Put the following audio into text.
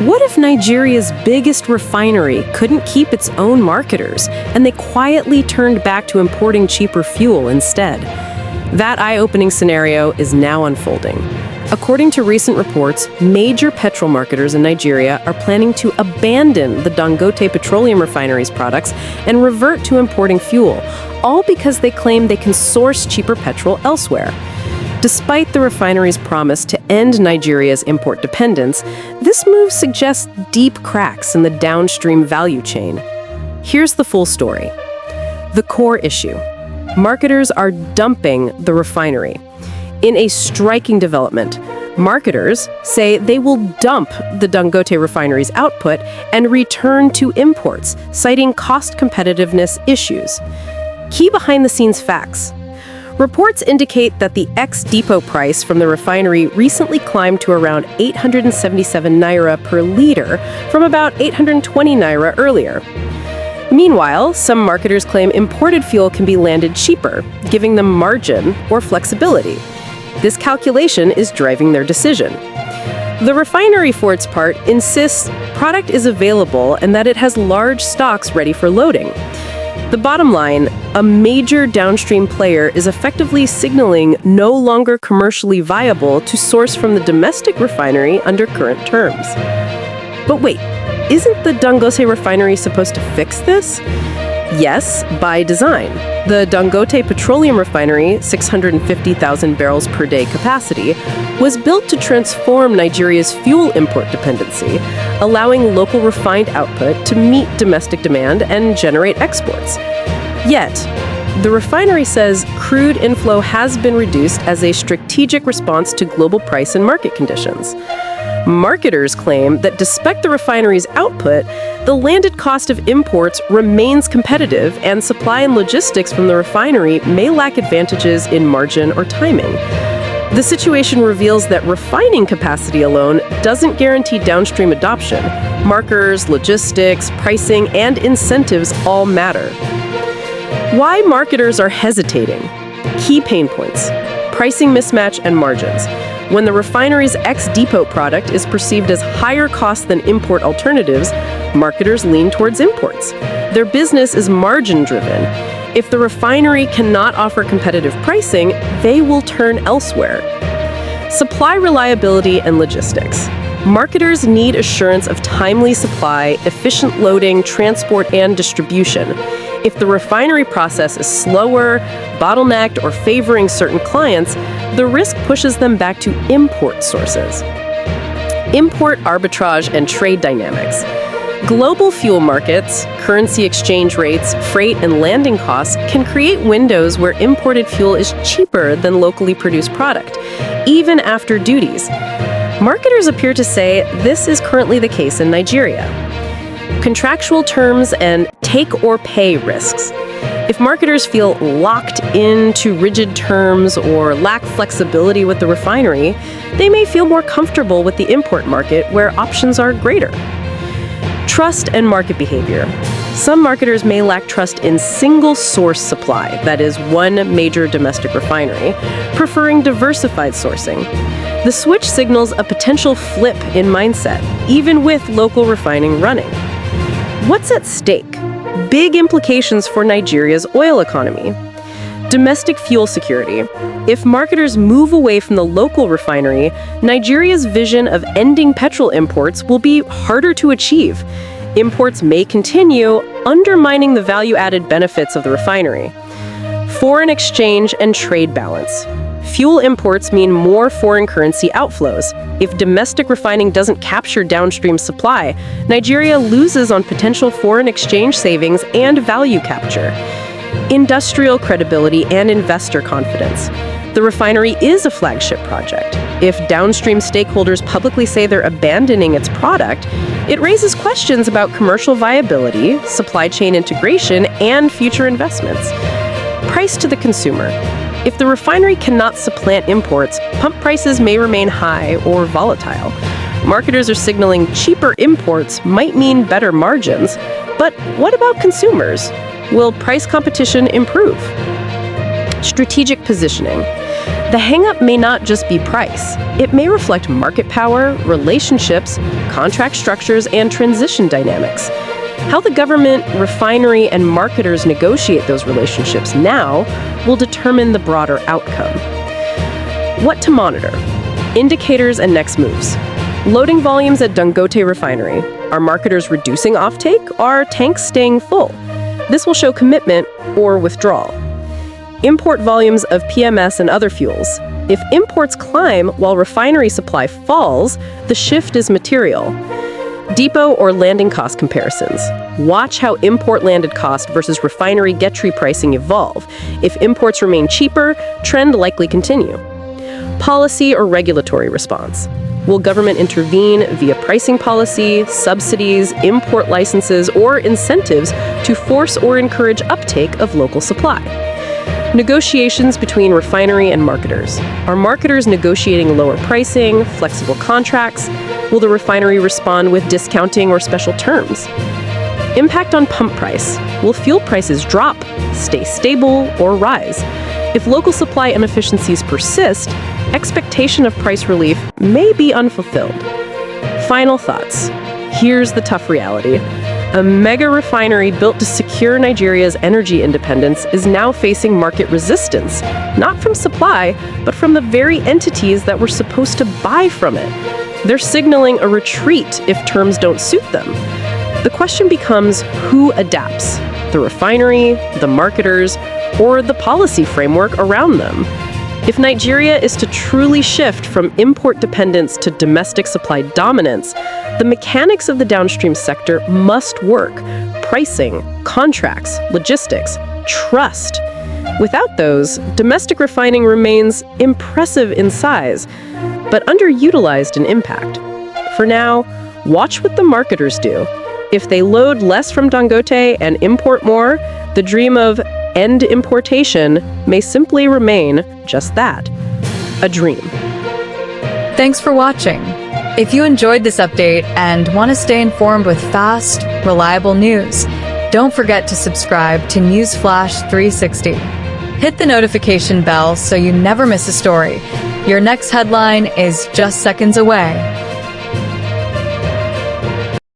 What if Nigeria's biggest refinery couldn't keep its own marketers, and they quietly turned back to importing cheaper fuel instead? That eye-opening scenario is now unfolding. According to recent reports, major petrol marketers in Nigeria are planning to abandon the Dangote Petroleum Refinery's products and revert to importing fuel, all because they claim they can source cheaper petrol elsewhere. Despite the refinery's promise to end Nigeria's import dependence, this move suggests deep cracks in the downstream value chain. Here's the full story. The core issue: marketers are dumping the refinery. In a striking development, marketers say they will dump the Dangote Refinery's output and return to imports, citing cost competitiveness issues. Key behind-the-scenes facts. Reports indicate that the ex-depot price from the refinery recently climbed to around 877 naira per liter from about 820 naira earlier. Meanwhile, some marketers claim imported fuel can be landed cheaper, giving them margin or flexibility. This calculation is driving their decision. The refinery, for its part, insists product is available and that it has large stocks ready for loading. The bottom line, a major downstream player is effectively signaling no longer commercially viable to source from the domestic refinery under current terms. But wait, isn't the Dangote Refinery supposed to fix this? Yes, by design. The Dangote Petroleum Refinery, 650,000 barrels per day capacity, was built to transform Nigeria's fuel import dependency, allowing local refined output to meet domestic demand and generate exports. Yet, the refinery says crude inflow has been reduced as a strategic response to global price and market conditions. Marketers claim that despite the refinery's output, the landed cost of imports remains competitive, and supply and logistics from the refinery may lack advantages in margin or timing. The situation reveals that refining capacity alone doesn't guarantee downstream adoption. Markers, logistics, pricing, and incentives all matter. Why marketers are hesitating? Key pain points: pricing mismatch and margins. When the refinery's ex-depot product is perceived as higher cost than import alternatives, marketers lean towards imports. Their business is margin-driven. If the refinery cannot offer competitive pricing, they will turn elsewhere. Supply reliability and logistics. Marketers need assurance of timely supply, efficient loading, transport, and distribution. If the refinery process is slower, bottlenecked, or favoring certain clients, the risk pushes them back to import sources. Import arbitrage and trade dynamics. Global fuel markets, currency exchange rates, freight, and landing costs can create windows where imported fuel is cheaper than locally produced product, even after duties. Marketers appear to say this is currently the case in Nigeria. Contractual terms and take-or-pay risks. If marketers feel locked into rigid terms or lack flexibility with the refinery, they may feel more comfortable with the import market where options are greater. Trust and market behavior. Some marketers may lack trust in single-source supply, that is, one major domestic refinery, preferring diversified sourcing. The switch signals a potential flip in mindset, even with local refining running. What's at stake? Big implications for Nigeria's oil economy. Domestic fuel security. If marketers move away from the local refinery, Nigeria's vision of ending petrol imports will be harder to achieve. Imports may continue, undermining the value-added benefits of the refinery. Foreign exchange and trade balance. Fuel imports mean more foreign currency outflows. If domestic refining doesn't capture downstream supply, Nigeria loses on potential foreign exchange savings and value capture. Industrial credibility and investor confidence. The refinery is a flagship project. If downstream stakeholders publicly say they're abandoning its product, it raises questions about commercial viability, supply chain integration, and future investments. Price to the consumer. If the refinery cannot supplant imports, pump prices may remain high or volatile. Marketers are signaling cheaper imports might mean better margins, but what about consumers? Will price competition improve? Strategic positioning. The hang-up may not just be price. It may reflect market power, relationships, contract structures, and transition dynamics. How the government, refinery, and marketers negotiate those relationships now will determine the broader outcome. What to monitor? Indicators and next moves. Loading volumes at Dangote Refinery. Are marketers reducing offtake? Are tanks staying full? This will show commitment or withdrawal. Import volumes of PMS and other fuels. If imports climb while refinery supply falls, the shift is material. Depot or landing cost comparisons. Watch how import landed cost versus refinery get-tree pricing evolve. If imports remain cheaper, trend likely continue. Policy or regulatory response. Will government intervene via pricing policy, subsidies, import licenses, or incentives to force or encourage uptake of local supply? Negotiations between refinery and marketers. Are marketers negotiating lower pricing, flexible contracts? Will the refinery respond with discounting or special terms? Impact on pump price. Will fuel prices drop, stay stable, or rise? If local supply inefficiencies persist, expectation of price relief may be unfulfilled. Final thoughts. Here's the tough reality. A mega refinery built to secure Nigeria's energy independence is now facing market resistance, not from supply, but from the very entities that were supposed to buy from it. They're signaling a retreat if terms don't suit them. The question becomes, who adapts? The refinery, the marketers, or the policy framework around them? If Nigeria is to truly shift from import dependence to domestic supply dominance, the mechanics of the downstream sector must work. Pricing, contracts, logistics, trust. Without those, domestic refining remains impressive in size, but underutilized in impact. For now, watch what the marketers do. If they load less from Dangote and import more, the dream of end importation may simply remain just that, a dream. Thanks for watching. If you enjoyed this update and want to stay informed with fast, reliable news, don't forget to subscribe to Newsflash 360. Hit the notification bell so you never miss a story. Your next headline is just seconds away.